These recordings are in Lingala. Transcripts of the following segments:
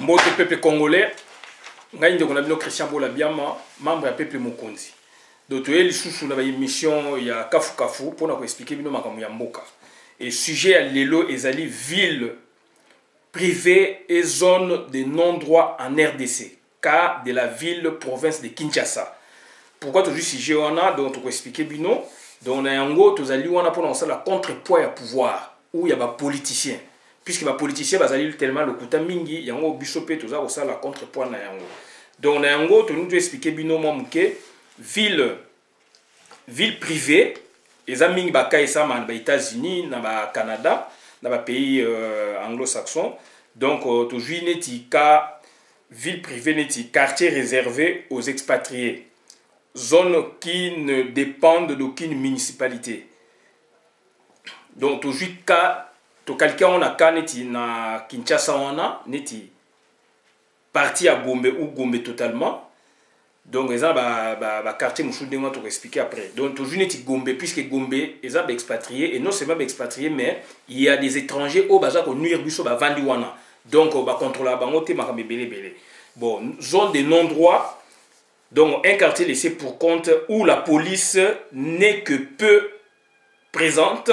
Mbote peuple congolais, ngai ndeko na bino Christian Bola Biama, membre ya peuple Mokonzi. Donc tu es lisusu na ba émission ya Kafu Kafu pour na expliquer bino makambo ya mboka. Et sujet à lelo ezali ville privée et zone de non-droit en RDC, cas de la ville province de Kinshasa. Pourquoi toujours sujet wana donc tu expliquer bino donc na yango tozali wana pour na la contrepoids ya pouvoir ou ya ba politicien. Puisque les politiciens bazali tellement le kuta mingi yango bisope toza ko sala contrepoids na yango. Donc na yango to nous expliquer bino momuke ville privée eza mingi ba kaisa man ba États-Unis na ba Canada na ba pays anglo-saxons. Donc toujours neti ka ville privée neti quartier réservé aux expatriés, zone qui ne dépendent d'aucune municipalité. Donc toujours ka to quelqu'un on a kaneti na Kinshasa wana neti parti à Gombe ou Gombe totalement. Donc ils ont ba quartier musu ndenge to expliquer après. Donc toujours neti Gombe puisque Gombe ils ont expatriés et non seulement expatriés mais il y a des étrangers au baza ko nuire biso ba vandi wana. Donc ba contrôler bango te makambe belé. Bon, zone de non-droit. Donc un quartier laissé pour compte où la police n'est que peu présente,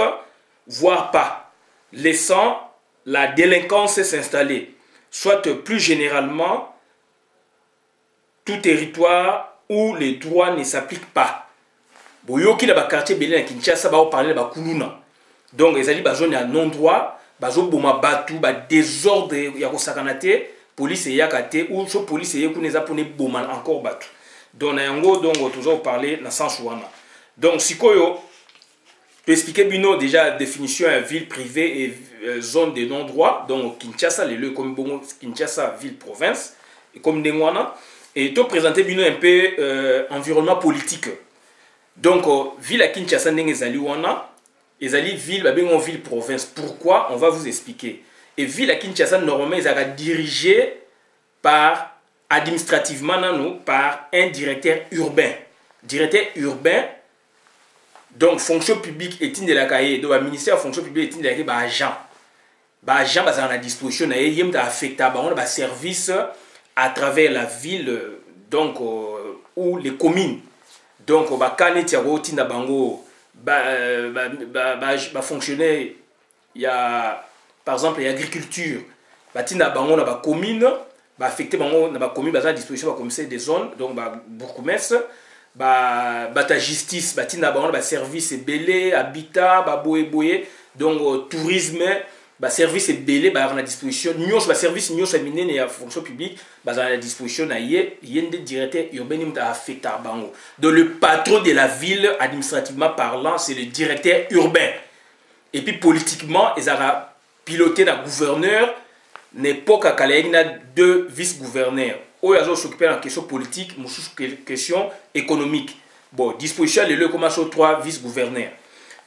voire pas, laissant la délinquance s'installer, soit plus généralement tout territoire où les droits ne s'appliquent pas. Boyoki na ba quartier belé na Kinshasa ba parler ba kuluna. Donc ezali ba zone ya non-droit, ba zo boma batu ba désordre ya ko sakanate, police ya kate ou so police ya ku neza pone boma encore batu. Donc na yango donc toujours parler na sens wana. Donc sikoyo pour expliquer bino déjà définition à ville privée et zone de non-droit. Donc Kinshasa les lieux comme bon Kinshasa ville province et comme Ndengwana et to présenter bino un peu environnement politique. Donc ville à Kinshasa ndenge ezali wana ezali ville ba bengo ville province. Pourquoi? On va vous expliquer. Et ville à Kinshasa normalement ezaka dirigé par administrativement par un directeur urbain. Directeur urbain. Donc, fonction publique est de la cahier. Donc, le ministère de la fonction publique est de la cahier. Agent. Agent, à la disposition, il y a affecté à service à travers la ville, donc, ou les communes. Donc, quand il y a fonctionnaire, il y a, par exemple, l'agriculture. Il y a des communes, affecté à la commune, à la disposition de des zones, donc, bourgmestre. Ta justice batina ba service belé habitat ba boye donc tourisme ba service belé ba na disposition nyos ba service nyos amine ya fonction publique ba na disposition na yende directeur urbain ta affecté bango. Donc le patron de la ville administrativement parlant c'est le directeur urbain. Et puis politiquement ils ont piloté la gouverneur n'époque à Kalaïna deux vice-gouverneurs. Ou ils ont s'occupé de la question politique, question économique. Bon, disposition les lieux commencent aux trois vice-gouverneurs.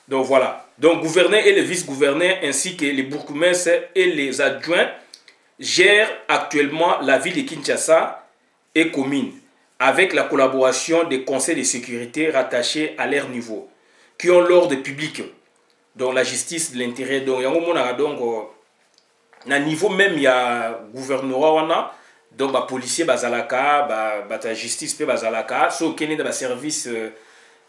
Donc voilà. Donc gouverneur et les vice-gouverneurs ainsi que les bourgmestres et les adjoints gèrent actuellement la ville de Kinshasa et communes avec la collaboration des conseils de sécurité rattachés à leur niveau qui ont l'ordre public. Donc la justice de l'intérêt. Donc il y a un niveau même il y a gouvernorat donc ba policier bazalaka ba justice pe bazalaka so kene da ba service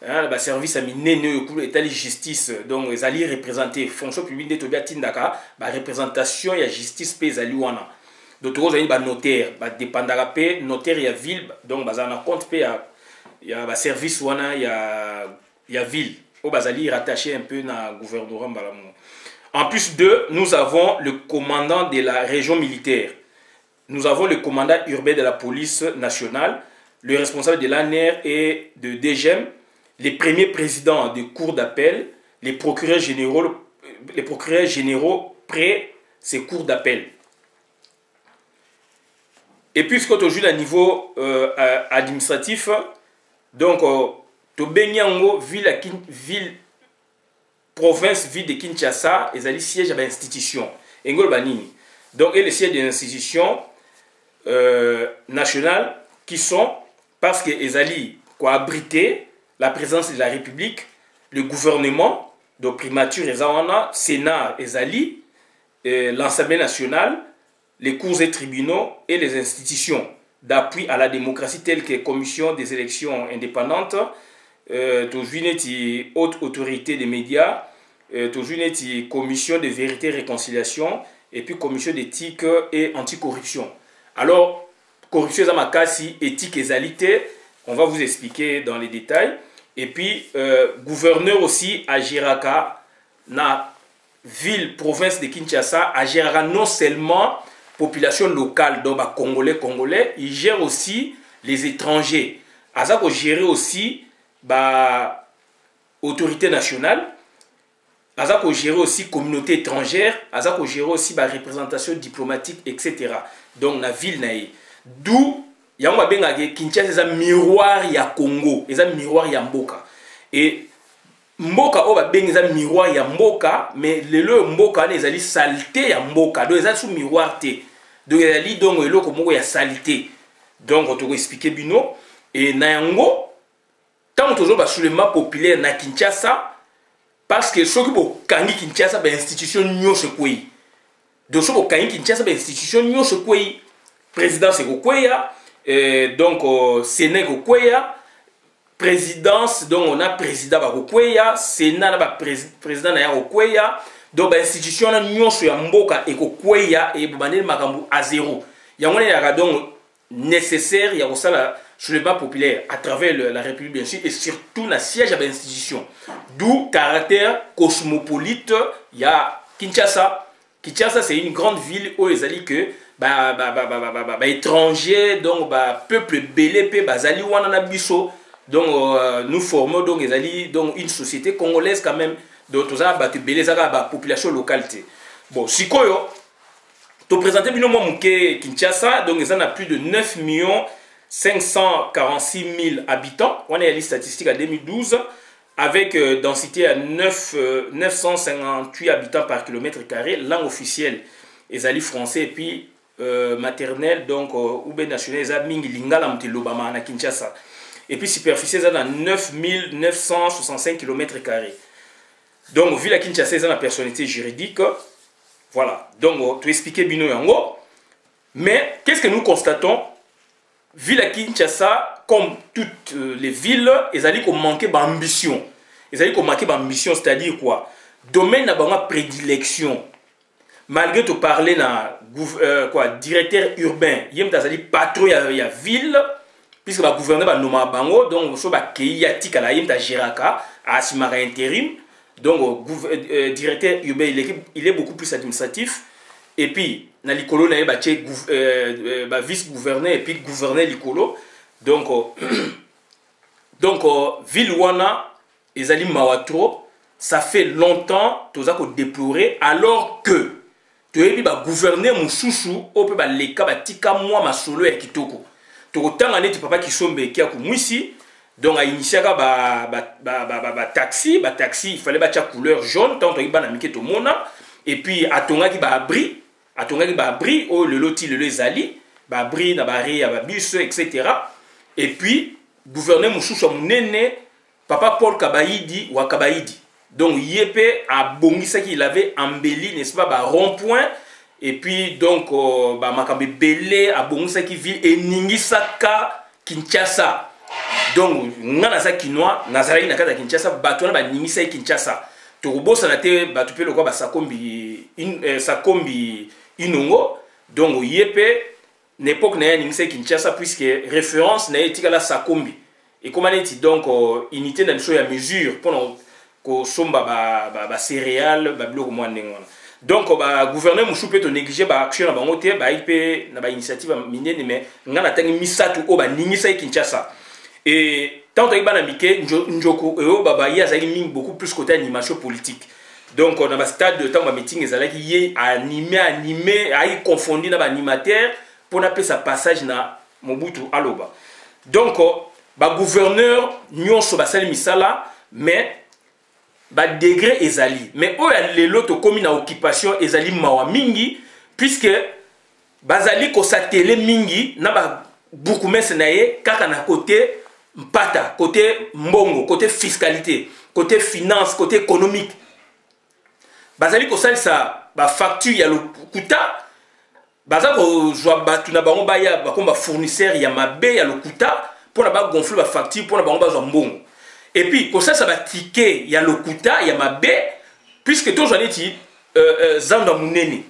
ba service amine ne état de justice donc les alliés représenter fonction publique de tobia tindaka ba représentation ya justice pe zali wana donc to ba notaire ba dépendaka pe notaire ya ville donc bazana compte pe ya ba service wana ya ville o bazali rattaché un peu na gouvernorat mbalamu. En plus de nous avons le commandant de la région militaire. Nous avons le commandant urbain de la police nationale, le responsable de l'ANR et de DGM, les premiers présidents des cours d'appel, les procureurs généraux près ces cours d'appel. Et puisque tu joues à niveau administratif, donc tu Benyango, ville, province, ville de Kinshasa, ils ont siège à l'institution. Donc, et les sièges des institutions nationales qui sont, parce qu'ils ont abrité la présence de la République, le gouvernement, donc primature, Sénat, l'Assemblée nationale, les cours et tribunaux et les institutions d'appui à la démocratie telles que Commission des élections indépendantes, haute autorité des médias, Commission de vérité et réconciliation, et puis Commission d'éthique et anticorruption. Alors, corruption zamakasi, éthique et alité, on va vous expliquer dans les détails. Et puis, gouverneur aussi à Jiraka, na ville, province de Kinshasa, à Jiraka, non seulement population locale, donc Congolais, il gère aussi les étrangers. Azako gérer aussi autorité nationale, Azako gérer aussi communauté étrangère, Azako gérer aussi représentation diplomatique, etc. Donc la ville naïe. D'où yango bengage Kinshasa c'est un miroir ya Congo, c'est un miroir ya Mboka. Et Mboka o ba benga un miroir ya Mboka, mais le Mboka ne ezali saleté ya Mboka. Donc ezali sous miroir te. Donc ezali donc eloko moko ya saleté. Donc on te expliquer bino et na yango tant toujours ba soulèvement populaire na Kinshasa parce que ceux qui bo kangi Kinshasa ba institution nyonso kwei. Donc ceux qui kangi Kinshasa ba institution nyonso kwei. Président c'est Kweya, donc Sénat Kweya, présidence donc on a président Kweya, Sénat na président na Kweya, donc institution na nyonso ya mboka et Kweya et bandeli makambu à zéro. Yango ya donc nécessaire ya kosala soulèvement populaire à travers la République bien sûr et surtout la siège à l'institution. D'où caractère cosmopolite ya Kinshasa. Kinshasa c'est une grande ville où ils allaient que étrangers donc peuple belé pe bazali wana na biso donc nous formons donc donc une société congolaise quand même donc tout ça belé ça population locale. Bon sikoyo to présenter bino mo muke Kinshasa donc ils en a plus de 9 546 000 habitants. On a les statistiques à 2012 avec densité à 958 habitants par kilomètre carré, langue officielle les alliés français et puis maternelle donc ou bien national ça mingi lingala mtilobama na Kinshasa et puis superficie ça dans 9 965 km². Donc ville à Kinshasa ça la personnalité juridique voilà donc tu expliquer bino yango mais qu'est-ce que nous constatons ville à Kinshasa comme toutes les villes ils allaient comme manquer d'ambition c'est-à-dire quoi domaine na banga prédilection. Malgré tout parler na directeur urbain, yem tazali patron ya ville puisque ba gouverneur ba noma bango donc so ba keyatika la yem ta Jiraka asimaka intérim donc directeur urbain il est beaucoup plus administratif et puis na likolo na ba vice gouverneur et puis gouverneur likolo donc ville wana ezali mawatro ça fait longtemps toza ko déplorer alors que tu es gouverner mususu au pe ba leka ba tika moi masolo ya kitoko to tanga neti papa Kisombe ki akumwisi donc a initié taxi il fallait ba couleur jaune tant to bana miketo mona et puis atonga ki ba abri au le loti le zali ba abri na ba ria ba bus etc. et puis gouverner mususu munene papa Paul Kabaïdi wa Kabaïdi. Donc Yépe a bongisa qu'il avait embelli n'est-ce pas rond-point et puis donc makambe belé a bongisa qui ville et ningisaka Kinshasa. Donc ngana sa kinois nazali na kata Kinshasa batona ba ningisa Kinshasa. To bosa na te batupe lokwa ba sakombi inongo donc Yépe n'époque na ningisa Kinshasa puisque référence na etika la sakombi et comment est donc unité dans ya mesure pour ko somba céréales ba biloko mwa ndengona donc gouverneur musu peut négliger ba action na bango te ba ipe na ba initiative minene mais ngana tangi misatu o ba ningisa Kinshasa et tant que bana mike njoko e o baba ya zali mingi beaucoup plus côté animation politique donc on a ba stade de temps ba meeting ezalaki ye animé ai confondu na ba animateur pour na sa passage na Mobutu aloba donc ba gouverneur nyonso ba sali misala mais ba degré ezali mais o ya lelo to komi na occupation ezali mawa mingi puisque bazali ko satele mingi na ba bukumese na ye kaka na côté mpata côté mbongo côté fiscalité côté finance côté économique bazali ko salisa ba facture ya lokuta baza kozwa batu na bango baya bakomba fournisseur ya mabe ya lokuta pour na ba gonfler ba facture pour na bango bazwa mbongo. Et puis comme ça ba ticket ya lokuta ya mabe puisque to jani ti zanda munene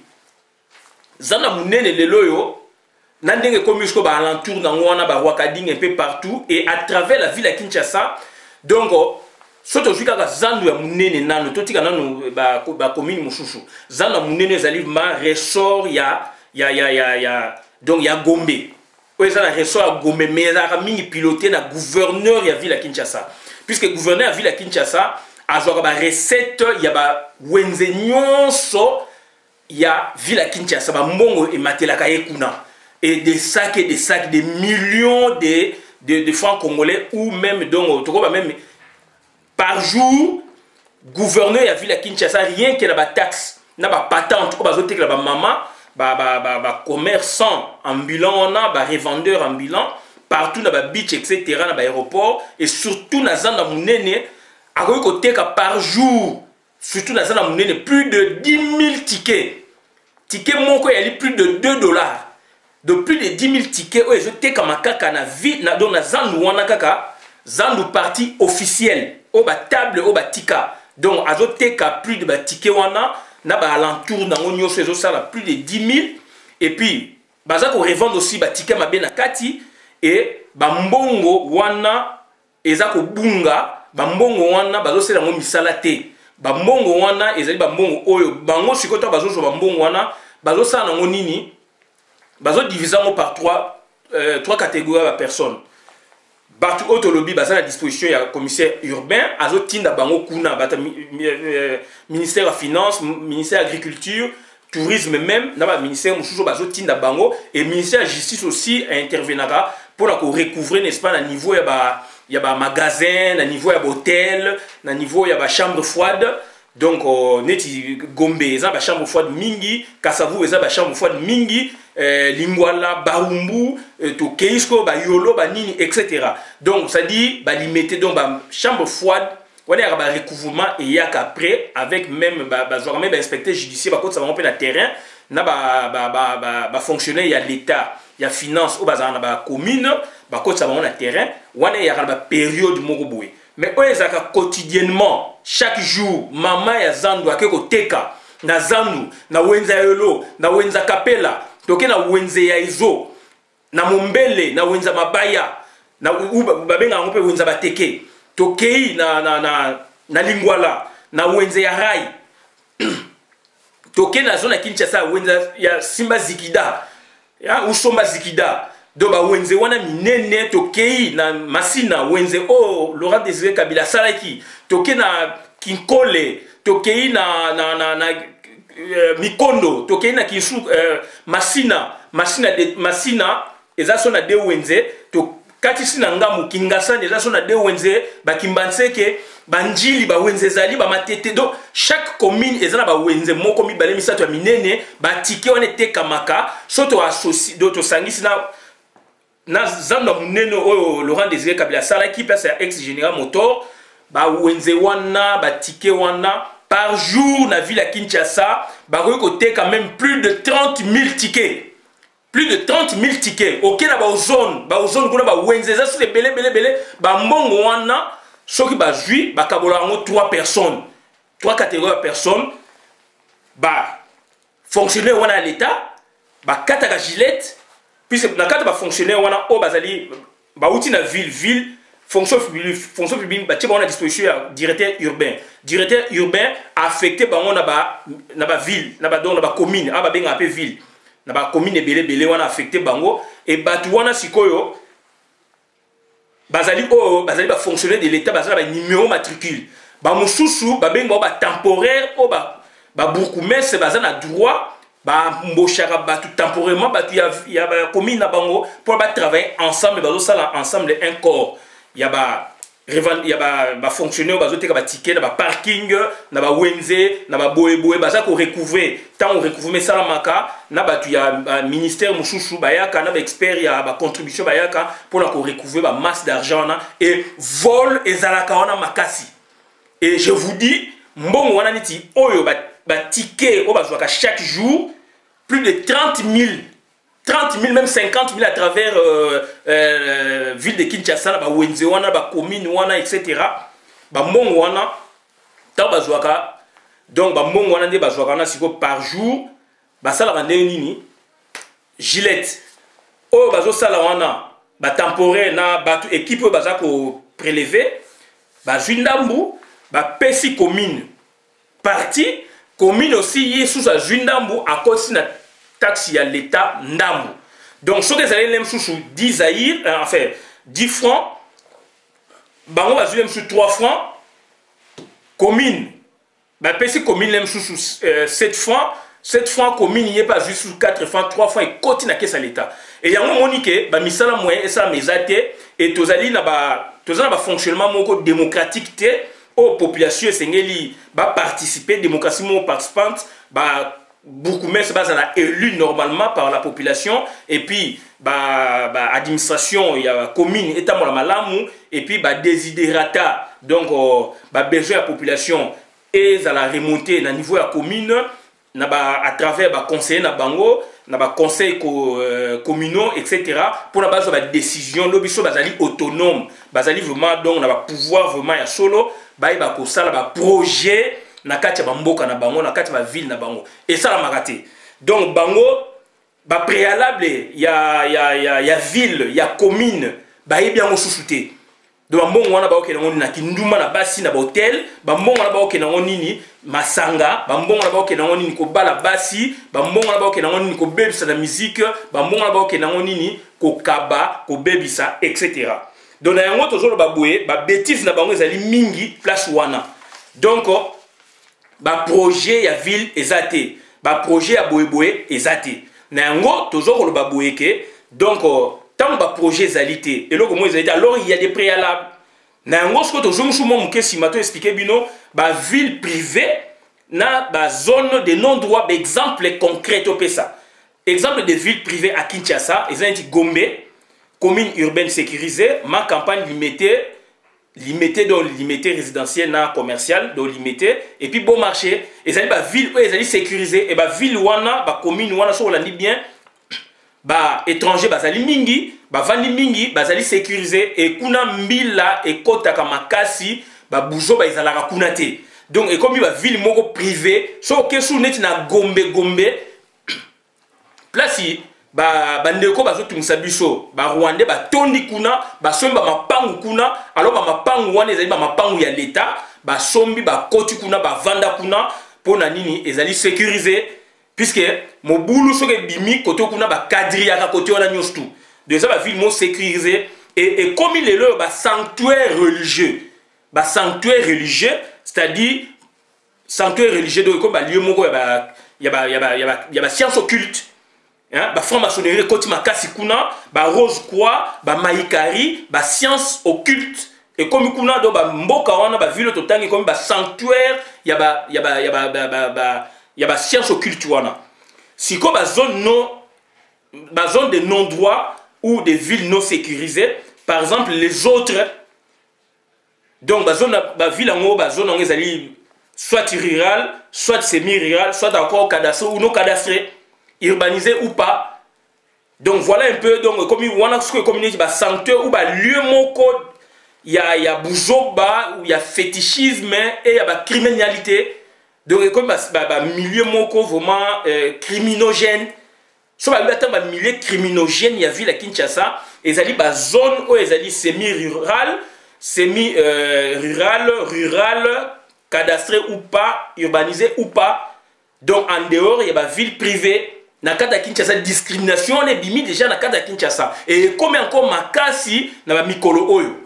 lelo yo na ndenge komi ko ba alentour na ngwana ba wakading un peu partout et à travers la ville à Kinshasa. Donc soto juka ka zandu ya munene nano totika nano ba commune mususu zanda munene zali ma ressort donc ya Gombe. Oui, ça, la ressort à Gombe, mais il a mis piloté na gouverneur de la ville à Kinshasa. Puisque le gouverneur de la ville à Kinshasa a joué la recette, il y a Wenzenyon so, il y a ville à Kinshasa, Mbongo et Matelaka Ekuna. Et des sacs, des millions de francs congolais, ou même, donc, même par jour, gouverneur de la ville à Kinshasa, rien que la taxe, n'a pas patente, ou la maman. Commerçants ambulants, revendeurs ambulants, partout dans les beach, etc., dans l'aéroport, et surtout dans Zanda Mounene, à côté par jour, surtout dans Zanda Mounene, plus de 10 000 tickets. Tickets, mon il y a plus de $2. De plus de 10 000 tickets, je t'ai comme un caca na vie, dans la Zandu wana kaka, Zandu partie officielle, au bas table, au bas tika. Donc, à côté plus de tickets wana, na ba alentour na ngonyo sezo sala plus de 10 000 et puis baza ko revendre aussi ba ticket mabe na kati et ba mbongo wana eza ko bunga ba mbongo wana bazo sala ngo misala te ba mbongo wana ezali ba mbongo oyo bango sikota bazo zo ba mbongo wana bazo sala ngo nini bazo diviser ngo par trois catégories de personnes. Batu autolobi baza à disposition ya commissaire urbain azotinda bango kuna bata ministère de finance, ministère de l'agriculture, tourisme même na ba ministère mususu bazotinda bango et ministère de justice aussi intervenera pour la recouvrer n'est-ce pas à niveau ya ba magasin, na niveau ya hôtel, na niveau ya ba chambre froide. Donc neti Gombe eza ba chambre froide mingi, Kasavu eza ba chambre froide mingi, Lingwala, Barumbu, to Keisko, ba Yolo, ba Nini, etc. Donc ça dit ba limiter donc ba chambre froide, on a ba recouvrement et yak après avec même ba genre même inspecteur judiciaire ba côté ça va on peut na terrain na ba fonctionnaire ya l'état, ya finance au bazar na ba commune, ba côté ça va on na terrain, on a ya ba période moko boye. Mais oyezaka quotidiennement, chaque jour, maman ya zandu akeko teka na zandu, na wenza yolo, na wenza kapela, toke na wenze ya izo, na mombele, na wenza mabaya, na babenga ngope wenza bateke, tokei na lingwala, na wenze ya rai, toke na zona Kinshasa, wenza ya Simba Zikida, ya Usomba Zikida. Donc wenze wana minene tokei na masina wenze o Laurent Désiré Kabila salaki toke na Kinkole tokei na Mikondo tokei na Kinsu masina ezaso na de wenze to kati sina ngamu Kingasa ezaso na de wenze bakimbanseke banjili ba wenze zali ba matete. Donc chaque commune ezana ba wenze moko mibale misato ya minene ba tike wana tekamaka soto associe d'autres sangisi na zanda munene oyo Laurent Désiré Kabila sala qui place ya ex général motor ba wenze wana ba ticket wana par jour na ville à Kinshasa ba côté quand même plus de 30 000 tickets, plus de 30 000 tickets. OK na ba zone kuna ba wenze za sur belé ba mbongo wana soki ba jui ba kabola ngo 3 personnes, 3 catégories de personnes ba fonctionnaire wana l'état ba kataka gilette. Puisque dans le cadre de fonctionnaire, on a bazali bauti na ville fonction publique ba on a disposition directeur urbain affecté ba on a ba ville na ba commune ba benga appelé ville na ba commune belé on a affecté bango et batu wana sikoyo bazali ba fonctionnaire de l'état bazali ba numéro matricule ba mususu ba benga ba temporaire ba bourgmestre bazana droit ba mboshaka batu temporairement batu ya ba commune na bango pour ba travailler ensemble bazo sala ensemble un corps ya ba fonctionnaire bazo teka ba ticket na ba parking na ba wenze na ba boye baza ko recouvrer tant on recouvrer salamaka na batu ya ministère mususu bayaka na ba expert ya ba contribution bayaka pour na ko recouvrer ba masse d'argent na et vol ezalaka wana makasi. Et je vous dis mbongo wana niti oyo ba ticket o bazwaka chaque jour plus de 30 000, même 50 000 à travers ville de Kinshasa, ba wenze wana, ba commune wana, etc. Ba mbongo wana, tant bazwaka, donc ba mbongo wana nde bazwaka na siko par jour, ba sala rande nini, Gillette. Oh bazo sala wana, ba temporaire na batu équipe baza ko prélever, ba Zwindambu, ba pesi commune. Parti commune aussi y est sous sa Zwindambu à cause de la taxe à l'État Ndambu. Donc ce que vous allez même sous 10 zaïr, enfin 10 francs, bango va jouer sous 3 francs, commune, bah pesi commune même sous 7 francs. 7 francs commune n'y est pas juste sous 4 francs, 3 francs et continue à caisse à l'État. Et il y a un moment que bah misala moyen et ça mes athées et tozali na ba fonctionnement moko démocratique té aux populations sengeli ba participer démocratie mon participante ba beaucoup mais c'est élu normalement par la population et puis bah administration il y a commune état mo la malamu et puis bah desiderata donc bah besoin de la population et à la remontée na niveau de la commune na ba à travers ba conseiller na bango na ba conseil communaux etc pour la base de la décision l'obiso bazali autonome bazali vraiment donc na ba pouvoir vraiment ya solo ba ko sala ba projet na kati ya mboka na bango na kati ya ville na bango et ça la makate donc bango ba préalable ya ville ya commune ba bien ngo susute donc mbongo wana ba okena ngoni na kinduma na basi na ba hotel ba mbongo wana ba okena ngoni ni masanga ba mbongo wana ba okena ngoni ni ko bala basi ba mbongo wana ba okena ngoni ni ko bebisa na musique ba mbongo wana ba okena ngoni ni ko kaba ko bebisa etc. donc na yango tozolo ba boye ba bêtise na bango ezali mingi place wana donc ba projet ya ville ezate ba projet ya boyeboye ezate na yango tozolo ba boye ke donc tant ba projet ezalité et loko mo ezalité alors il y a des préalables na yango ce que tozomusu mo muke simato expliquer bino ba ville privée na ba zone de non droit exemple concret au pesa exemple de ville privée à Kinshasa ezanti Gombe commune urbaine sécurisée ma campagne limité donc limité résidentiel na commercial donc limité et puis bon marché ezali ba ville où ezali sécurisé et ba ville wana ba commune wana so olandi bien ba étranger bazali mingi ba vandi mingi bazali sécurisé et kuna mbila et kotaka makasi ba buzo ba ezalaka kuna te donc et comme ba ville moko privé so kesu neti na Gombe place ba ndeko bazotumisa biso ba Rwandais ba tondi kuna ba somba mapangu kuna alors ba mapangu wana ezali ba mapangu ya l'État ba sombi ba koti kuna ba vanda kuna pona nini ezali sécurisé puisque mobulu soke bimi kote kuna ba cadre ya kote wana nyostu déjà ba ville mo sécurisé et comme il est là ba sanctuaire religieux c'est-à-dire sanctuaire religieux donc comme ba lieu moko ya ba science occulte hein ba franc-maçonnerie koti makasi kuna ba rose croix ba maïkari ba science occulte et comme kuna do ba mboka wana ba ville totangi comme ba sanctuaire ya ba science occulte wana siko ba zone de non droit ou des villes non sécurisées par exemple les autres donc ba zone ba ville ngo ba zone ngo ezali soit rural soit semi rural soit encore cadastré ou non cadastré urbanisé ou pas donc voilà un peu donc comme wana ce que communauté ba sanctuaire ou ba lieu moko il y a bouzoba où il y a fétichisme et il y a ba criminalité donc comme ba milieu moko vraiment criminogène so ba milieu criminogène il y a ville à Kinshasa ezali ba zone où ezali semi rural rural cadastré ou pas urbanisé ou pas donc en dehors il y a ba ville privée na kata Kinshasa discrimination on est bimi déjà na kata Kinshasa et comme encore makasi na ba mikolo oyo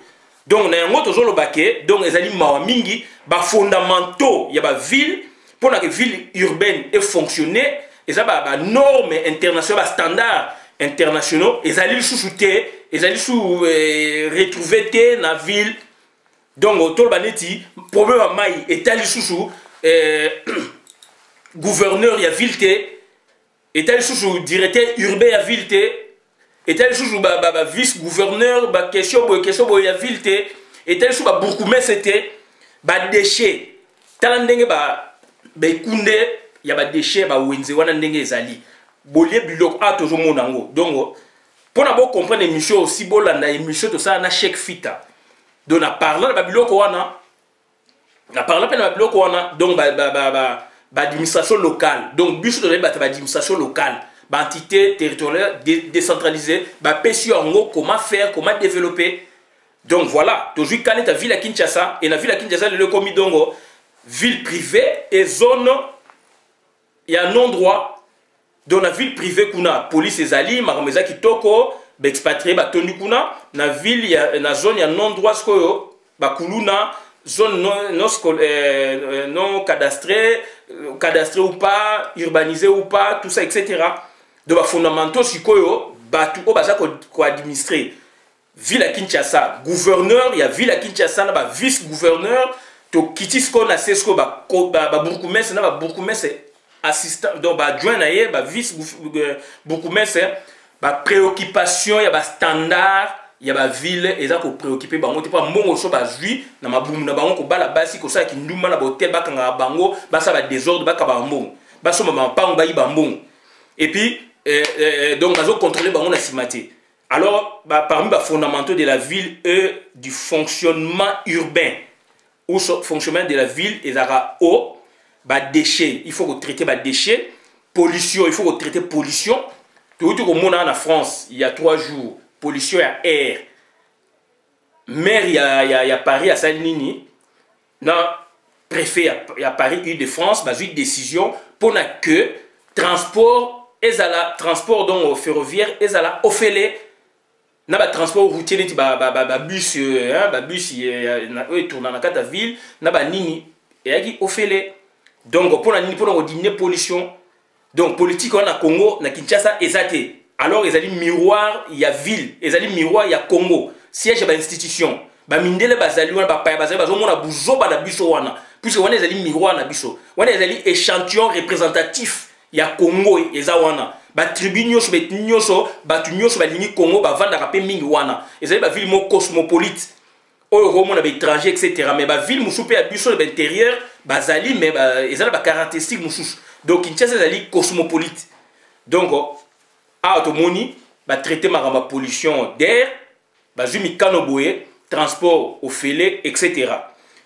donc na yango tozolo baké donc ezali mawa mingi ba fondamentaux ya ba ville pour que ville urbaine ait fonctionné et ça ba normes internationales ba standards internationaux ezali sous-souté ezali sous retrouver té na ville donc autour baneti problème à mai etali sous gouverneur ya ville té etali sous directeur urbain ya ville té etali sous vice gouverneur ba question boy ya ville té etali sous ba bourgmestre té ba déchets tala ndenge ba kunde ya ba déchets ba wenze wana ndenge ezali bolie biloko a toujours mon nango. Donc pour n'avoir comprendre émission aussi bolanda émission tout ça na chèque fita. Donc na parlant de biloko wana na parlant de biloko wana donc administration locale. Donc biso de administration locale, entité territoriale décentralisée, PSU en comment faire, comment développer. Donc voilà, toujours quand tu as ville à Kinshasa et la ville à Kinshasa le commis donc ville privée et zone il y a un endroit dans la ville privée kuna police ezali makameza kitoko ba expatrié ba tonu kuna na ville il y a na zone il y a un endroit skoyo ba kuluna zone non cadastrée ou pas urbanisée ou pas tout ça etc. Donc fondamentaux sikoyo batu o baza ko administrer ville à Kinshasa gouverneur il y a ville à Kinshasa na ba vice gouverneur to kitisko na sesko ba bourgmestre na ba bourgmestre assistant donc adjoint na ye ba vice bourgmestre ba préoccupation il y a ba standard il y a ba ville eza ko préoccuper bango te pa mbongo so ba zui na mabumu na bango ko bala basi ko sa ki nduma na hotel ba kanga bango ba sa ba désordre ba ka ba mbongo ba so mama pango ba yi ba mbongo et puis donc bazo contrôler bango na simate. Alors parmi les fondamentaux de la ville et du fonctionnement urbain ou fonctionnement de la ville et eau déchets il faut traiter les déchets, pollution il faut traiter pollution. Tout comme en France il y a 3 jours pollution à air maire il y a Paris à Salinini non préfet il y a Paris Île-de-France bah une décision pour que transport transport donc ferroviaire ezala offelé na ba transport routier neti bus tourne dans la ville na ba nini et offelé donc pour la nini pour diminuer pollution. Donc politique on a Congo na Kinshasa ezate alors ezali miroir il y a ville ezali miroir il y a Congo siège ba institution ba mindele bazali wana ba paya bazali bazo mona buzoba na biso wana puisque wana ezali miroir na biso wana ezali échantillon représentatif il y a Congo eza wana ba tribu nyonso bet nyonso batu nyonso balingi Congo ba vanda rapé mingi wana ezali ba ville mo cosmopolite oyo ko mona ba étranger etc. mais ba ville musupe ya biso de l'intérieur bazali mais ezali ba caractéristique mususu. Donc Kinshasa ezali cosmopolite. Donc automoni ba traiter ma pollution d'air bazui mikano boye transport au félé etc.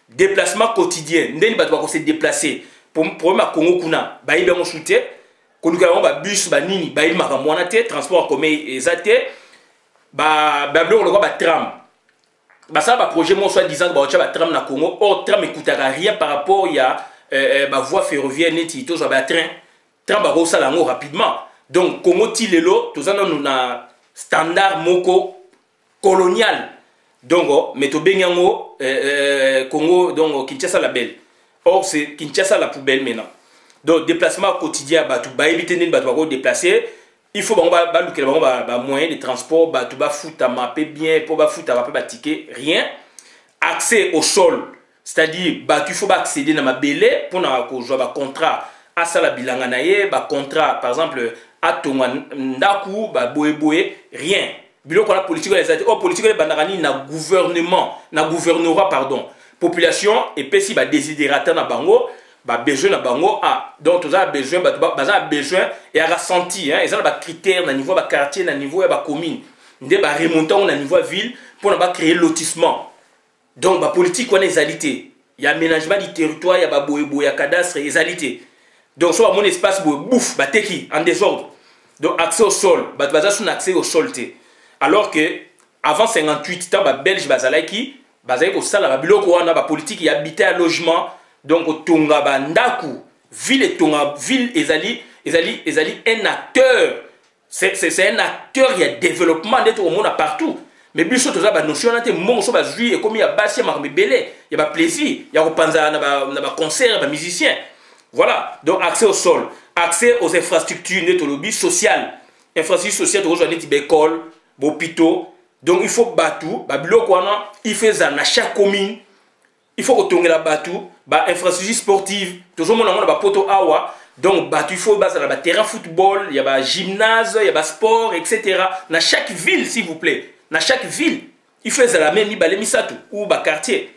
Déplacement quotidien ndeni bato ba se déplacer pour ma Congo kuna ba ibe mo soute koluka ba bus ba nini ba ibe makambo wana te transport en commun ezate ba bloko ba tram ba ça ba projet mo soit disant ba ba tram na Congo or tram écoutera rien par rapport il y a ba voie ferroviaire neti to ba train ba ko sala ngo rapidement. Donc Congo tilelo to zana na standard moko colonial donc mais to benyango Congo donc Kinshasa la belle. Or c'est Kinshasa la poubelle maintenant. Donc déplacement quotidien ba ba éviter nini ba ko déplacer il faut ba lukela ba moyen de transport ba to ba futa mapper bien pour ba futa mapper ba ticket rien. Accès au sol c'est-à-dire bah il faut accéder dans ma belé pour na ko joa ba contrat à sala bilanga na ye ba contrat par exemple à tonga ndaku ba boye rien biloko la politique les oh politique les bandarani na gouvernorat pardon population et pesi ba désidérata na bango ba besoin na bango donc tu as besoin ba besoin et à ressenti hein ils ont ba critères na niveau ba quartier na niveau ba commune ndé ba remonter na niveau ville pour na ba créer lotissement. Donc ba politique on est égalité il y a aménagement du territoire il y a ba boye ya cadastre égalité. Donc soit mon espace bouffe ba teki en désordre. Donc accès au sol ba baza son accès au sol té alors que avant 58 temps ba belge bazalaki bazali ko sala ba biloko wana ba politique y habiter à logement donc tonga ba ndaku ville et tonga ville ezali un acteur c'est un acteur il y a développement d'être au monde partout. Mais biso toza ba notion na te mongo so ba jui et comme il y a basse ma belé il y a ba plaisir il y a repensa na ba concert ba musicien. Voilà donc accès au sol accès aux infrastructures net lobby social infrastructure sociale to joindre ti école hôpitaux donc il faut batou ba biloko wana il fait ça na chaque commune il faut retongela batou ba infrastructure sportive toujours mon ba poto awa donc batou il faut basa na ba terrain football il y a ba gymnase il y a ba sport etc. na chaque ville s'il vous plaît. Dans chaque ville, il faut la même misato ou bas quartier.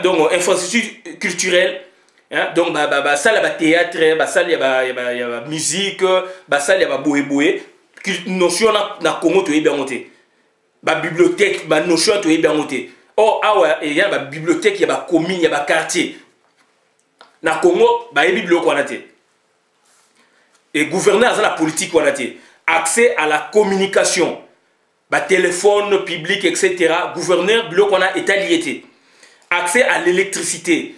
Donc infrastructure culturelle, hein? Donc ça la théâtre, ça il y a musique, ça il y a boé boé, notion na Congo to bien monté. Bibliothèque, notion to bien monté. Oh ah ouais, il y a bibliothèque, il y a commune, il y a quartier. Na Congo, il y a bibliothèque on a été. Et gouverneur dans la politique on a été. Accès à la communication, téléphone public, etc. Gouverneur bloc on a état accès à l'électricité,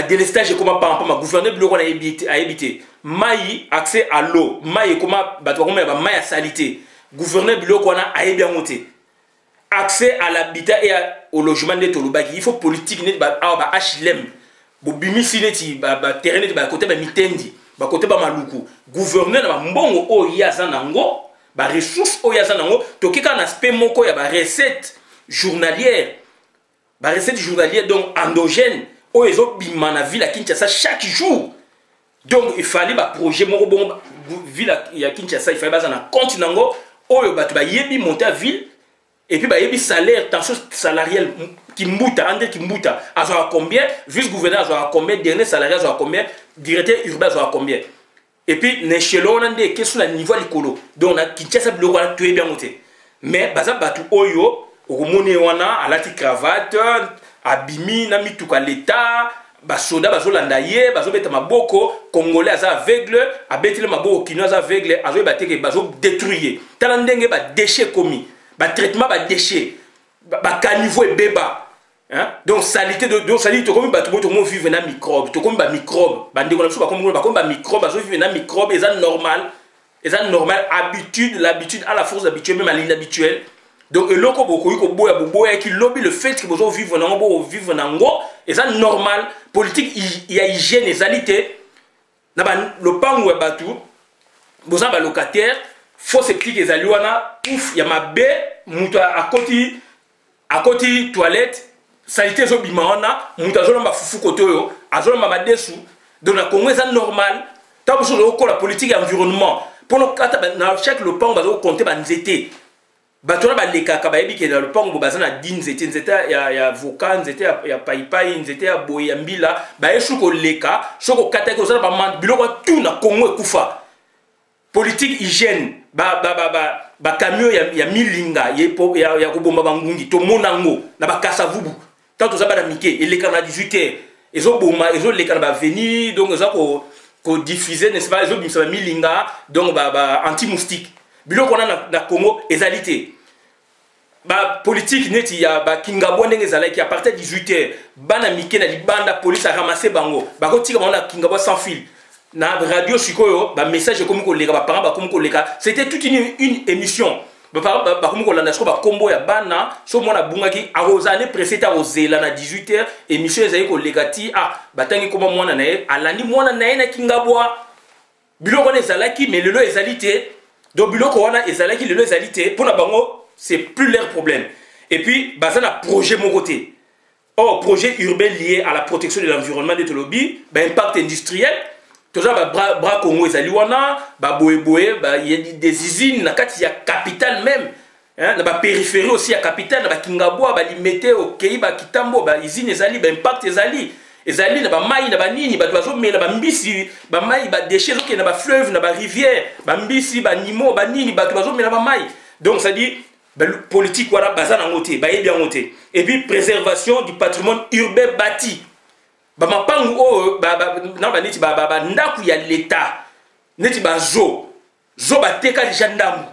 délestage comment par exemple gouverneur bloc on a habité. Maï accès à l'eau, maï comment maï à salité. Gouverneur bloc on a bien monté. Accès à l'habitat et au logement de Tolobaki. Il faut politique net HLM. Bimisi neti terrain net côté mitendi. Côté maluku gouverneur na mbongo o yaza nango ba ressources o yaza nango tokika na aspect moko ya ba recette journalière donc endogène o ezo bima na ville à Kinshasa chaque jour. Donc il fallait ba projet moko bon ville ya Kinshasa il fallait ba na compte nango o ba yebi monter à ville et puis yebi salaire tension salariale Kimbuta, André Kimbuta, à combien, vice-gouverneur à combien, dernier salarié à combien, directeur urbain à combien. Et puis, l'échelon, on a des questions à niveau l'écolo. Donc, on a Kinshasa, on a tout bien monté. Mais, baza batu oyo, au monnaie wana, à la cravate, à bimi, na mituka l'état, basoda, bazolandaye, bazobeta maboko, congolais à aveugle, à betile maboko, kinois aveugle, à zo bateke, bazo détruire. Talandenge, déchets commis, traitement, déchets. Caniveau et béba. Hein? Donc salité donc salité comme tout le monde vivre dans microbe, tout comme microbe, microbe, vivre dans microbe, c'est normal, l'habitude à la force d'habitude même à l'inhabituel. Donc le loko beaucoup qui lobby le fait que vous vivre dans et ça normal, politique il y a hygiène et salité. Na le pan ou batu, vous avez locataire, faut s'expliquer les aluana, pouf, il y a ma baie, muta à côté toilette, salité zo bimaona, muta zo ma fufu kotoyo, azo ma madesu, donc la Congo c'est normal. Tant que la politique et l'environnement, pour nos chaque le pan bazo compter banzete. Batona ba leka ka ba yebi ke dans le pan bo bazana din nzete ya avocat nzete ya paipai nzete ya boyambila ba yesu ko leka soko kata ko za ba man biloko tout na Congo ekufa. Politique hygiène ba camion ya milinga ya kobomba bangungi to monango na ba kasavubu tant to za ba na mike eleka na 18h ezo boma ezo leka na ba venir donc za ko diffuser n'est-ce pas ezo bimsa milinga donc ba anti moustique biloko na Congo ezalité ba politique neti ya ba kingabo ndenge ezalaki à partir de 18h bana mike na libanda police a ramassé bango ba ko tika bango na kingabo sans fil. Na radio sikoyo ba message comme ko leka ba parents comme ko leka c'était toute une émission ba parents ba comme ko landa ba combo ya bana so mona bungaki arosane précédent rozela na 18h émission ezali ko lekati batangi koma mwana na ye alandi mwana na ye na kingabwa biloko na ezalaki mais lelo ezalité donc biloko wana ezalaki lelo ezalité pour na bango c'est plus leur problème et puis bazana projet mon côté projet urbain lié à la protection de l'environnement de Tolobi impact industriel. Tout ça, bras Congo et Aliwana, il y a des usines, il y a capitale même, hein, la périphérie aussi, il y a capitale, il y a Kingaboa, il y a Limete, il y a Kitambo, il y a usine, il y a impact, il y a maï, il y a nini, il y a oiseaux, mais il y a mbisi, il y a maï, il y a déchets, il y a fleuve, il y a rivière, il y a mbisi, il y a nimo, il y a nini, il y a oiseaux, mais il y a maï. Donc ça dit, politique, voilà, bazan en moté, bien moté. Et puis préservation du patrimoine urbain bâti. Mapangu ndaku ya l'état neti zo bateka déjà ndambu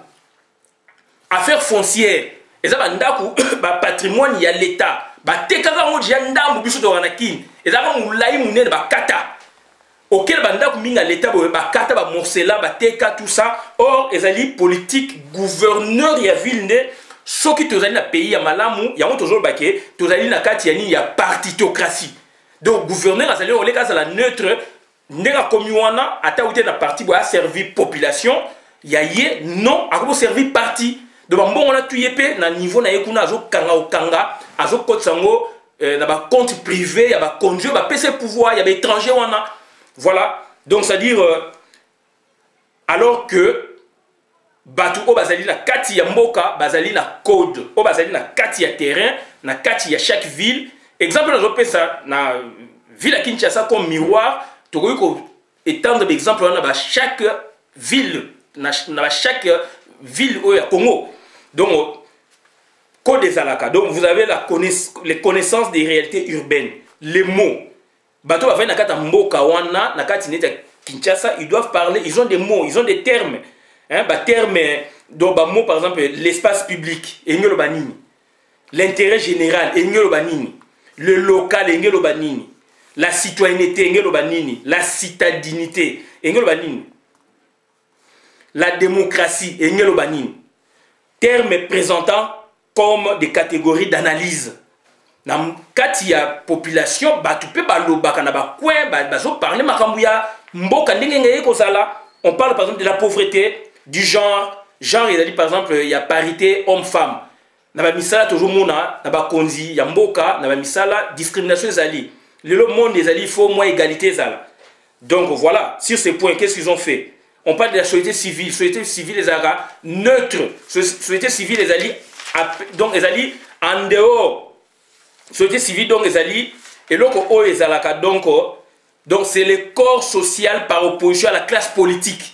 affaire foncière eza ndaku patrimoine ya l'état bateka ka ngo déjà ndambu biso to wanakini eza ka mulai munene bakata auquel ndaku minga l'état bakata ba morcela bateka tout ça or ezali politique gouverneur ya ville ne soki tozali na pays ya malamu yango tozolo bake tozali na kati ya ni ya partitocratie. Donc, gouverneur a on est la neutre, n'est-ce comme wana, à ta ou na parti pour servir population, yaye non, à quoi servir parti. Donc, bon, on a tout yépé, na niveau na yekuna azo kanga o kanga, azo kote sango, na ba compte privé, ya ba conjure, ba PC pouvoir, ya ba étranger wana. Voilà. Donc, c'est-à-dire, alors que batu o bazali na kati ya mboka, bazali na code, o bazali na kati ya terrain, na kati ya chaque ville. Exemple, je ça na ville à Kinshasa comme miroir, étendre l'exemple dans chaque ville, dans chaque ville au Congo. Donc, Code des Alaka. Donc, vous avez les connaissances des réalités urbaines, les mots. Bato va venir nakata mboka wana, nakati neta Kinshasa, ils doivent parler, ils ont des mots, ils ont des termes. Hein, termes, donc, mot par exemple, l'espace public, engelo banini. L'intérêt général, engelo banini. Le local, engelo banini. La citoyenneté, engelo banini. La citadinité, engelo banini. La démocratie, engelo banini. Termes présentant comme des catégories d'analyse. Dans kati ya population, tu peux parler on parle par exemple de la pauvreté, du genre, il a dit par exemple il y a parité homme-femme. Naba misala toujours mona, naba konzi, ya mboka, naba misala discrimination zali. Le monde des ali, il faut moins égalité zala. Donc voilà, sur ces points, qu'est-ce qu'ils ont fait? On parle de la société civile. Société civile, les Arabes, neutre. Société civile, les alliés, donc les alliés en dehors. Société civile, donc les alliés, et l'autre, les alaka, donc c'est le corps social par opposition à la classe politique.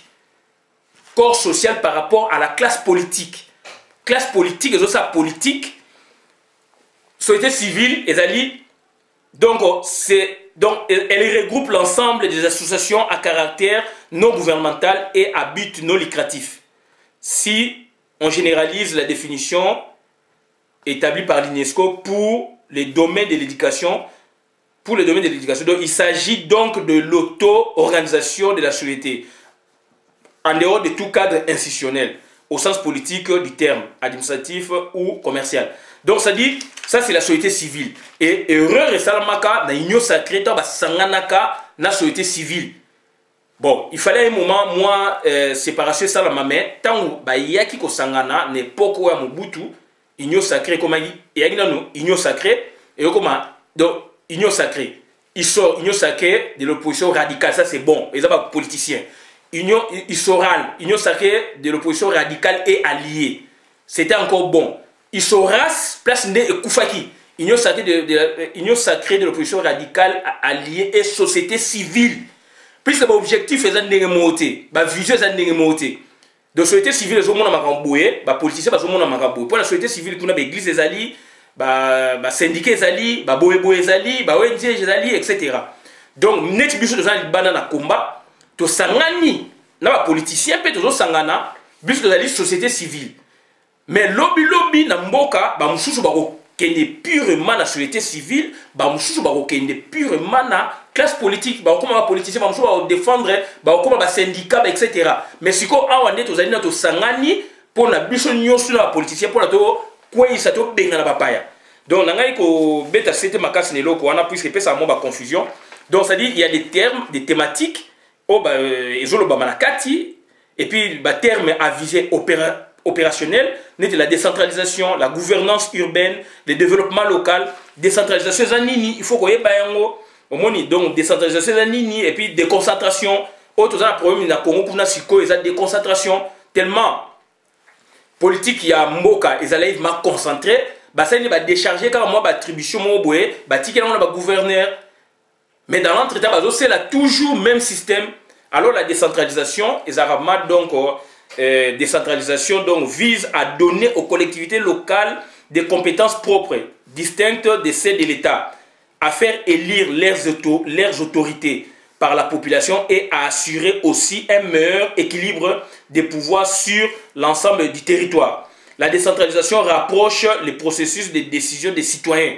Corps social par rapport à la classe politique. Classe politique, et ça politique. Société civile, les alliés, donc elle regroupe l'ensemble des associations à caractère non gouvernemental et à but non lucratif. Si on généralise la définition établie par l'UNESCO pour les domaines de l'éducation, donc il s'agit donc de l'auto-organisation de la société en dehors de tout cadre institutionnel au sens politique du terme, administratif ou commercial. Donc ça dit, ça c'est la société civile. Et heureux resalamaka na union sacrée ta basanganaka na société civile. Bon, il fallait un moment moi séparation ça la mamé tant ba yaki ko sangana n'époque ya Mobutu union sacrée comme il y a une union sacrée et comment donc union sacrée. Il sort union sacrée de l'opposition radicale, ça c'est bon, les pas politiciens. Union sacrée de l'opposition radicale et alliée. C'était encore bon. Isoras, place Ndé et Koufaki, union sacrée de l'opposition radicale alliée et société civile. Puisque l'objectif est de la vision est de la société civile, les gens politiciens, les gens pour la société civile, on a l'église des alliés, les syndicats des alliés, les boé des alliés, les ONG des alliés, etc. Donc, nous avons des gens qui ont combat, to sangani, les politiciens, les sangana, bis de la société civile. Mais lobby na mboka ba mususu ba kende purement na société civile, ba mususu ba kende purement na classe politique, ba comme ba politicien ba mususu ba défendre, ba comme ba syndicat etc. Mais siko awa nde tozali na to sangani pour na biso nyosu na politicien pour na to quoi ça to benga na papaya. Donc nangai ko beta c'était makasi ne loko wana puisque pesa mo ba confusion. Donc ça dit il y a des termes, des thématiques oh ba ezolo ba manakati et puis ba terme à viser opérationnel, de la décentralisation, la gouvernance urbaine, le développement local, décentralisation zanini, il faut qu'on ait bayango, donc décentralisation zanini et puis déconcentration. Autres problème na Congo pour na siko et déconcentration tellement politique il y a mboka ils allaient ma concentrer, bah ça il va décharger quand moi attribution mo boé, bah ticket on a gouverneur. Mais dans l'entretien c'est là toujours même système. Alors la décentralisation les arabes donc décentralisation donc vise à donner aux collectivités locales des compétences propres, distinctes de celles de l'État, à faire élire leurs autorités par la population et à assurer aussi un meilleur équilibre des pouvoirs sur l'ensemble du territoire. La décentralisation rapproche les processus de décision des citoyens,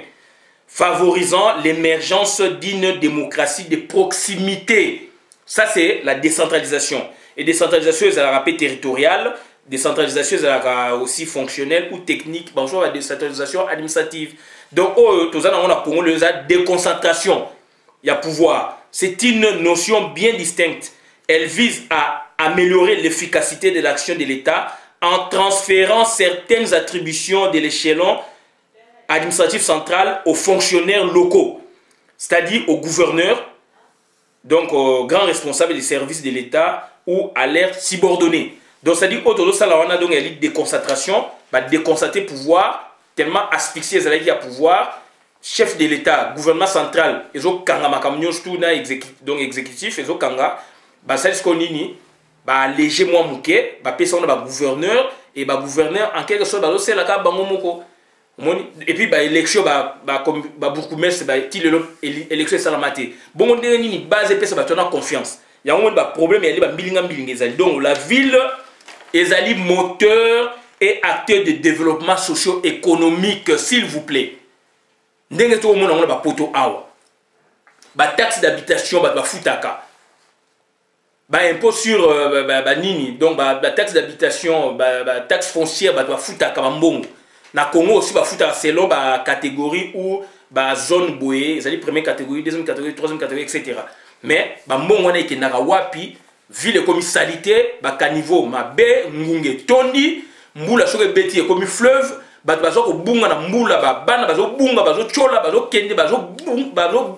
favorisant l'émergence d'une démocratie de proximité. Ça c'est la décentralisation. Et décentralisation, c'est la rapée territoriale, décentralisation, c'est aussi fonctionnelle ou technique, bonjour la décentralisation administrative. Donc, tout ça, on a pour la déconcentration, il y a pouvoir. C'est une notion bien distincte. Elle vise à améliorer l'efficacité de l'action de l'État en transférant certaines attributions de l'échelon administratif central aux fonctionnaires locaux, c'est-à-dire aux gouverneurs, donc aux grands responsables des services de l'État, ou à l'air subordonné. Donc, ça dit autour de ça, on a donc une déconcentration, déconcentrer pouvoir, tellement asphyxier les à pouvoir, chef de l'état gouvernement central ezokanga makambo nyonso tu na donc exécutif ezokanga basalisi ko nini baalléger mwa moke bapesa ngo na bagouverneur et bagouverneur en quelque sorte bazoselaka bango moko omoni et puis baélection babourgmestre ti lelo élection esalama te bongo ndenge nini base epesa bato na confiance yango moni baproblème eyali bambilinga ezali donc la ville ezali moteur et acteur de développement socio-économique s'il vous plaît. Ndenge to mona ngona ba poto awa. Ba taxe d'habitation ba futaka. Ba impôt sur nini donc ba taxe d'habitation ba taxe foncière ba futaka ba mbongo. Na Congo aussi ba futaka selon ba catégorie ou ba zone boye, ezali première catégorie, deuxième catégorie, troisième catégorie etc. Mais ba mbongo na ekendaka wapi ville comme salité ba caniveau mabe ngunge tondi mbula soke beti comme fleuve bato bazo ko bunga na mbula ba bana bazo bunga bazo chola bazo kende bazo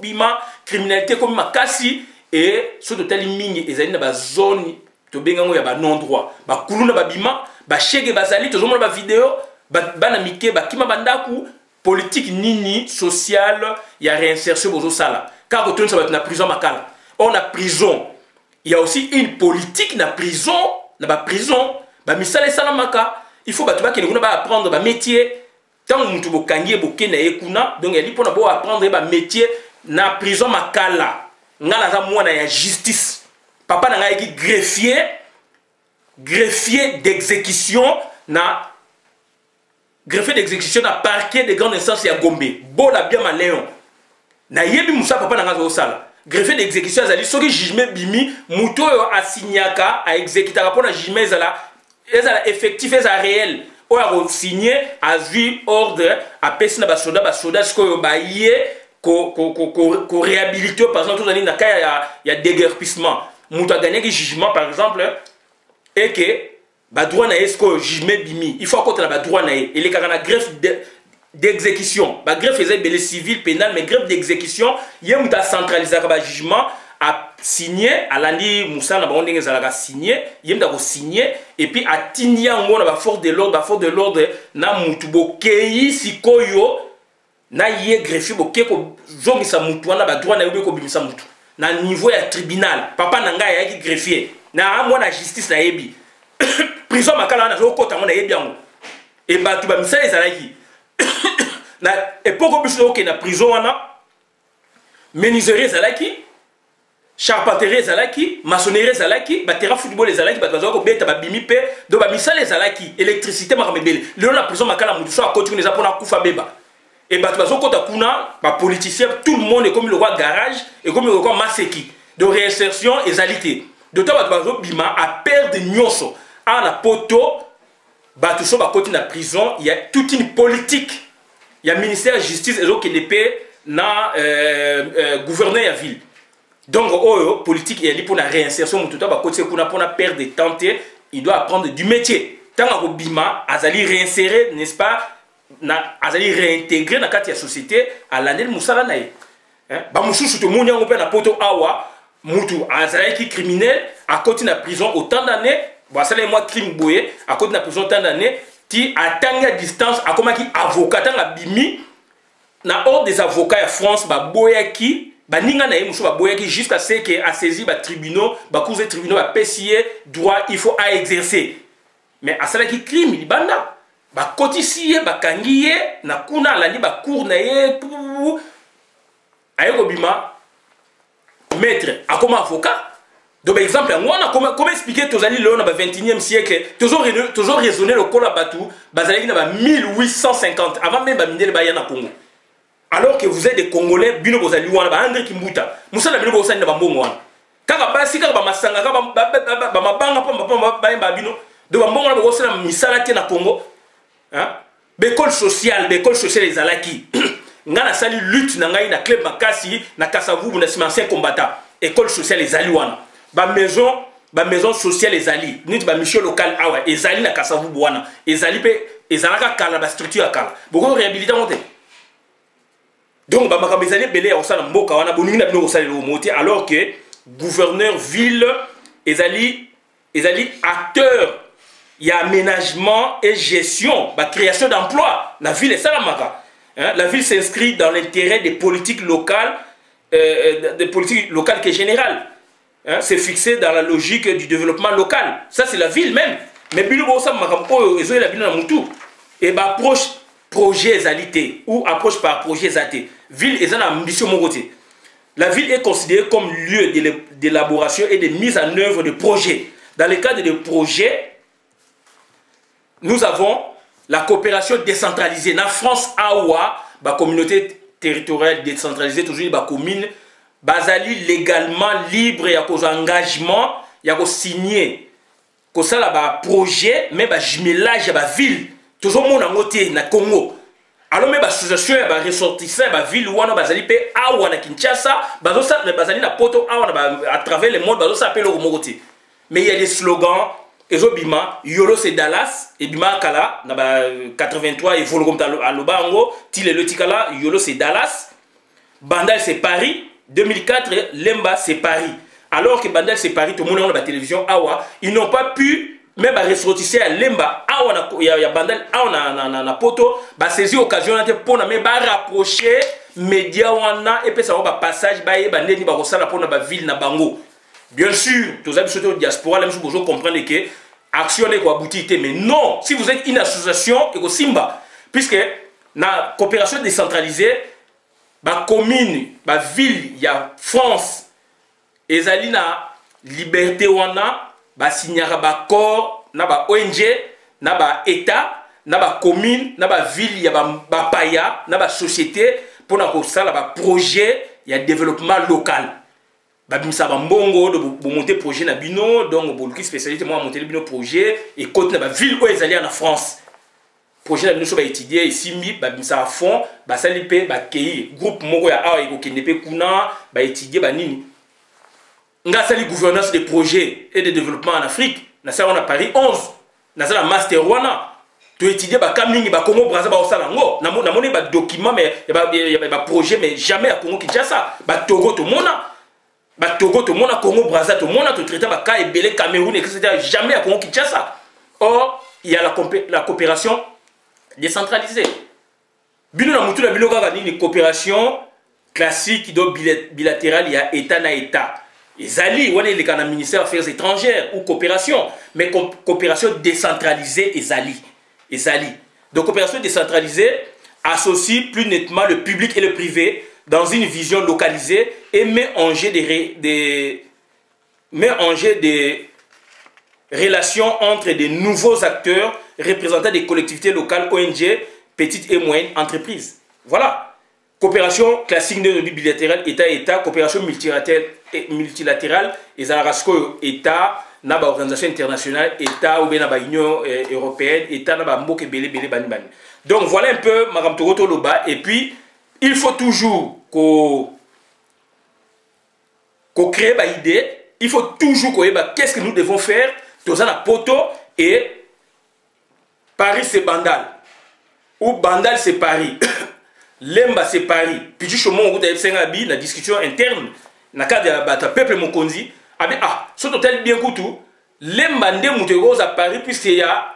bima criminalité comme makasi et so totali mingi ezali na ba zone to benga ngo ya ba non droit ba kuluna ba bima ba chege bazali to zomona ba vidéo bana mike ba kima bandaku politique nini sociale ya réinsertion bozo sala car retourne ça va na prison makala on a prison il y a aussi une politique na prison na ba prison ba misala salamaka il faut battre que nous apprendre un métier tant que nous kangi boké na ekuna donc il faut d'abord apprendre un métier na prison makala ngala za mwana ya justice papa na ngai greffier d'exécution na parquet de grande instance ya Gombe bola bien maléon na yebi musa papa na ngai osala greffier d'exécution azali soki jugement bimi muto asignaka a exécuter pour na jugement ezala effectif et réel ou a signé a vu ordre à personne ba soda ce que ba yé ko réhabiliter par exemple tout année na cas ya déguerpissement muta gagner que jugement par exemple et que ba droit na est-ce que jugement bimi il faut contre ba droit na et les kana greffe d'exécution ba greffe faisait belé civil pénal mais greffe d'exécution yé muta centraliser ba jugement a signé à l'année Moussa na bango ndenge zalaka signé yemda ko signé et puis a tinia ngona ba force de l'ordre na mutu bokei sikoyo na ye greffier bokeko zongisa mutu wana ba droit na yobe ko bimisa mutu na niveau ya tribunal papa na ngai ya ki greffier na mwana justice na yebi prison makala na zo kota mona yebi yango et ba tu ba misala ezalaki na epoko biso ke na prison wana menuiserie ezalaki charpenterie zalaki, maçonnerie zalaki, terrain football zalaki, bazo ko beta ba bimi pe, do ba misale zalaki, électricité makamebele. Le na prison makala mutu so akoti kuna zapona kufa beba. Et bazo kota kuna ba politicien tout le monde est comme le roi garage et comme le roi maseki de réinsertion et zalité. D'autant bazo bima a perdre nyonso. A na poto bato so ba koti na prison, il y a toute une politique. Il y a ministère de justice et donc l'épée na gouverneur ya ville. Donc, politique, il y a pour la réinsertion, tout pour la perte de temps, il doit apprendre du métier. Tant que Bima, Azali réinsérer, n'est-ce pas, Azali réintégrer dans la société, à l'année de Moussala Naï. Bamoussou, tout le monde a un poto awa, Moutou, Azali qui criminel, à côté de la prison autant d'années, ça les mois crime boué, à côté de la prison autant d'années, qui attend à distance, à comment qui avocat, tant à Bimi, na hors des avocats à France, boya qui, baninga na yemusho ba boyaki jusqu'à ce que a saisi ba tribunaux ba cours de tribunaux ba pesier droit il faut à exercer mais à cela qui crime libanda ba kotisiye ba kangiye na kuna landi ba cour na ye ayeko bima maître a comme avocat donc par exemple on comment expliquer tozali le na ba 21e siècle toujours raisonner le kola batu bazali na ba 1850 avant même ba mindele ba yana Congo. Alors que vous êtes des Congolais, bino bozali wana ba André Kimbuta. Musala bino bozali na bambongo wana. Kaka basi kaka ba masanga kaka ba mabanga pa bino. De bambongo na bozali misala te na Congo. Hein? L'école sociale les alaki. Ngana sali lutte na ngai na club makasi na Kasavubu na ancien combattant. École sociale les ali wana. Ba maison sociale les ali. Nit ba mission local awa ezali na Kasavubu wana. Ezali pe ezalaka kala ba structure kala. Boko réhabiliter monter. Donc, alors que gouverneur ville, ezali acteur, il y a aménagement et gestion, la création d'emplois, la ville est salamaka. Hein? La ville s'inscrit dans l'intérêt des politiques locales que générales. Hein? C'est fixé dans la logique du développement local. Ça, c'est la ville même. Mais Bilo ça la ville dans Moutou. Et bah, approche projet zalité ou approche par projet zaté. Ville est une ambition mon côté. La ville est considérée comme lieu d'élaboration et de mise en œuvre de projets. Dans le cadre de projets, nous avons la coopération décentralisée. Dans France, la communauté territoriale décentralisée, toujours la commune, basali légalement libre, il y a des engagements, il y a des signés. Comme ça, là, projet, mais jumelage, il y a des villes. Toujours mon côté, na Congo. Alors, mais l'association, il y a des ressortissants, il y a des villes où on a des na Kinshasa, bazali na poto à travers le monde, ça appelle le côté. Mais il y a des slogans. Ezobima, Yolo c'est Dallas, et Bima Kala, 83, il faut le compter à Lobango, Tile le Tikala, Yolo c'est Dallas, Bandal c'est Paris, 2004, Lemba c'est Paris. Alors que Bandal c'est Paris, tout le monde a la télévision, Awa, ils n'ont pas pu, même à ressortir à Lemba, Awa, il y a Bandal, Awa na poto, saisir l'occasion pour rapprocher médias wana et puis ça va passage, bandeni ba kosala pour na ville na bango. Bien sûr, tous les habitants de diaspora, les gens comprennent que l'action est aboutie, mais non, si vous êtes une association, et Simba, puisque la coopération décentralisée, la commune, la ville, il y a France, et la liberté, il signera un corps, na ONG, na État, na commune, na ville, il y a un paya, na société, pour un projet, il y a développement local. Babimsa Bambongo, de monter projet na bino, donc beaucoup spécialité moi monter le bino projet et côté na ville où ils allaient en France. Projet na bino so ba étudier ici mi babimsa à fond, ba salipe ba kei groupe moko ya awa eko kendepe kuna ba étudier ba nini. Nga sali gouvernance des projets et de développement en Afrique, na ça on a Paris 11. Na ça la master wana. Tu étudier ba Kamingi ba Congo Brazza ba osala ngo, na moni ba document mais ba projet mais jamais à Congo Kinshasa, ba Togo to mona. Togo, tout le monde a Congo, Brazza, tout le monde a tout traité, Belé, Cameroun, etc. Jamais à Congo Kinshasa. Or, il y a la coopération décentralisée. Bino na mutu na bino kaka ni coopération classique bilatérale, il y a État na État. Ezali, on est le ministère des Affaires étrangères ou coopération, mais coopération décentralisée Ezali. Donc coopération décentralisée associe plus nettement le public et le privé dans une vision localisée et met en jeu des relations entre des nouveaux acteurs représentant des collectivités locales, ONG, petites et moyennes entreprises. Voilà. Coopération classique de bilatérale, État-État, coopération multilatérale, et Zanarasco, État, Naba organisation internationale, État ou bien Naba Union européenne, État, Naba Mboke, Bele, Bani. Donc voilà un peu Madame Toroto Loba, et puis il faut toujours qu'on crée une idée, il faut toujours qu'on ait qu'est-ce que nous devons faire, dans un poto, et Paris c'est Bandal, ou Bandal c'est Paris, Lemba c'est Paris, puis du chemin où vous avez la discussion interne, dans le cadre de peuple Mokonzi, ce hôtel bien coutu, Lemba nde moutego à Paris, puisqu'il y a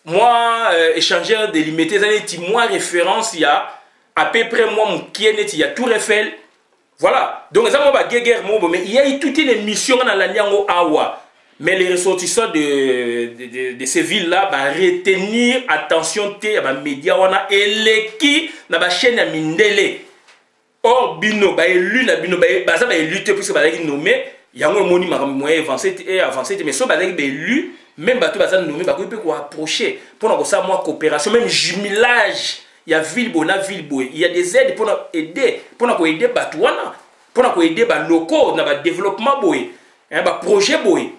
moi échangeur délimité, moi référence, il y a à peu près moi qui est il y a Tour Eiffel. Voilà. Donc mais il y a toute une mission dans la Nyango Awa. Mais les ressortissants de ces villes-là retenir attention à les médias et les qui na ba chaîne à Mindele. Or bino élu na bino élu puisque nommé il y a un moni moyen avancé mais so élu même bato nommé peut quoi approcher pour ça moi coopération même jumelage. Il y a ville bona ville boy, il y a des aides pour aider batouana, pour aider les locaux dans le développement boy, un projet boy.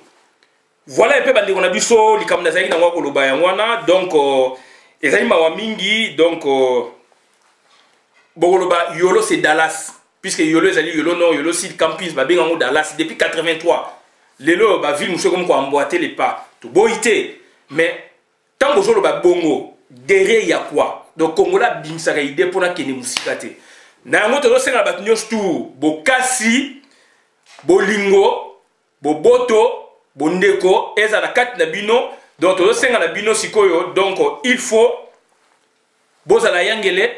Voilà un peu bandi on a biso li kam nazaki na ngwa koloba yangwana donc ezali mawa mingi donc bokoloba Yolo c'est Dallas puisque Yolo ezali Yolo non Yolo Sud Campus ba benga ngo Dallas depuis 83. Lelo ba ville monsieur comme ko emboîter les pas to boité mais tant que ba bongo derrière il y a quoi? Donc Congola bimsaka idée pour na kene musika te. Na yango to senga bat nyos tout bokasi bolingo boboto bondeko eza na kati na bino donc to senga na bino sikoyo donc il faut bozala yangele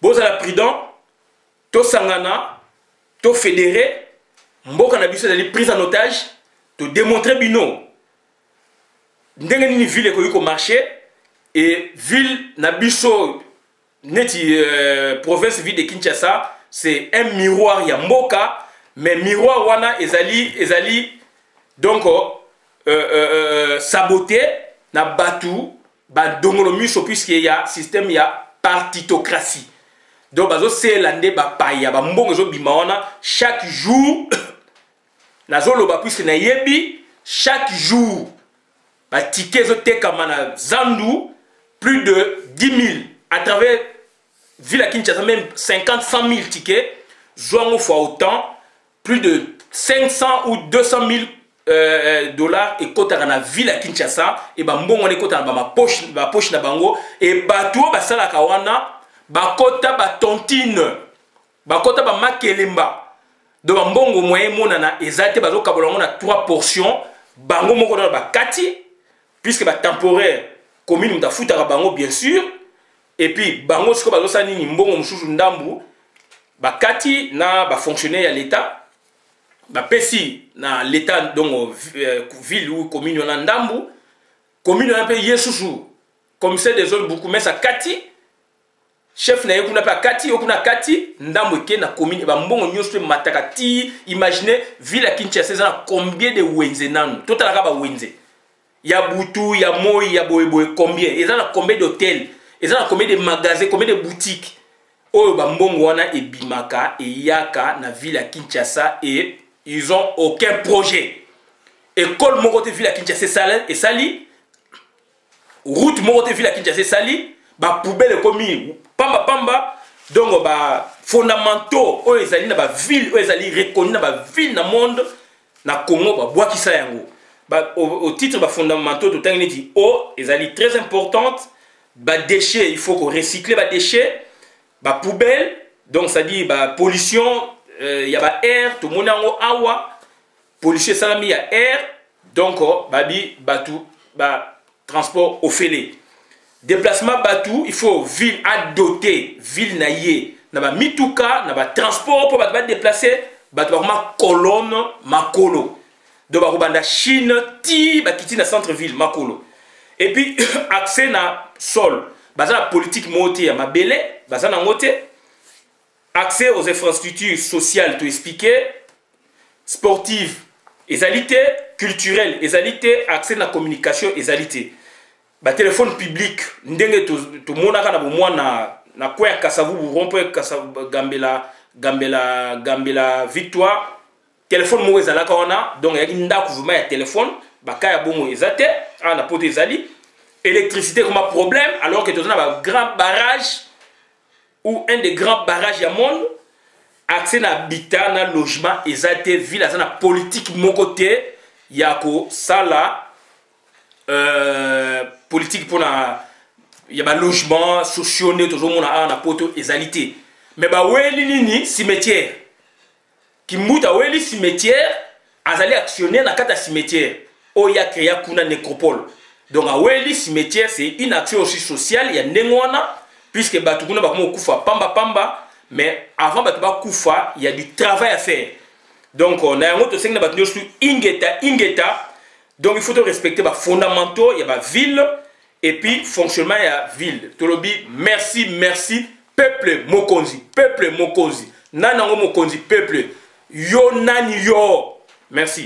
bozala prudent, to sangana, to fédéré, mboka na biso ezali prise en otage, to démontrer bino ndenge nini ville ekoki ko marcher et ville na biso neti province ville de Kinshasa c'est un miroir ya mboka mais miroir wana ezali donc saboté na batu ba dongolo miso puisque il y a système ya partitocratie donc bazo c'est l'ande ba paya ba mbongo zo bima wana chaque jour nazo loba puisque na yebi chaque jour ba ticket zo tekama na Zandu plus de 10 000 à travers ville à Kinshasa même 50 100 000 tickets zoango fois autant plus de 500 ou 200 000 dollars et kota na ville à Kinshasa et ba mbongo ne kota na ba poche na bango et bato ba sala kawana ba kota ba tontine ba kota ba makelemba do ba mbongo moyen monana ezate bazo kabolongo na 3 portions bango moko na ba kati puisque ba temporaire commune mutafuta bango bien sûr et puis bango siko bazo sa nini mbongo mususu ndambu ba kati na ba fonctionnaire ya l'état ba pesi na l'état donc ville ou commune na ndambu commune na pe yesusu commissaire des zones beaucoup mais ça kati chef na yekuna pa kati okuna kati ndambu ke na commune ba mbongo nyoso matakati imaginez ville à Kinshasa na combien de wenze nanu total ka ba wenze ya butu ya moi ya boyeboy combien ils ont combien d'hôtels ils ont combien de magasins combien de boutiques oyo ba mbongo wana ebimaka e yaka na ville à Kinshasa et ils ont aucun projet. École Morote ville à Kinshasa et Sali, route Morote ville à Kinshasa Sali, ba poubelle commis pamba donc ba fondamentaux o ezali na ba ville o ezali reconnu na ba ville na monde na Congo ba bois qui sa yango. Ba au titre ba fondamentaux to tangini dit o ezali très importante ba déchets il faut qu'on recycle ba déchets ba poubelle donc ça dit ba pollution il y a ba air tout monde en awa policier salami ya air donc babi batu ba transport au félé déplacement batu il faut ville à doter ville naie na ba mituka na ba transport pour ba déplacer batu ba colonne makolo do ba banda Chine ti ba kiti na centre ville makolo et puis accès na sol baza la politique monté ya mabele baza na ngote accès aux infrastructures sociales, tout expliquer, sportives, égalité, culturelle, égalité, accès à la communication, égalité. Ba téléphone public, ndenge to monaka na bomwa na kwa kasavu rompe kasavu gambela victoire. Téléphone mo ezalaka wana donc yaki ndako vuma ya téléphone, baka ya bomo ezate, na poto ezali. Électricité comme un problème alors que tu as un grand barrage ou un des grands barrages du monde, accès à l'habitat, à logement, et ça a été ville, à la politique mon côté, il y a ça là, politique pour il y a un logement, sociaux, toujours mon a poto égalité. Mais bah ouais ni cimetière, qui moute à ouais cimetière, azali actionner na kata cimetière, oh il y a créé kuna nécropole. Donc à ouais cimetière c'est une action aussi sociale, il y a nengwana. Puisque Batukuna va kufa pamba mais avant Batuba kufa il y a du travail à faire donc on a un autre signe ingeta donc il faut respecter les fondamentaux il y a la ville et puis fonctionnement il y a ville tolobi merci peuple mokonzi nana mokonzi peuple yo nani yo merci.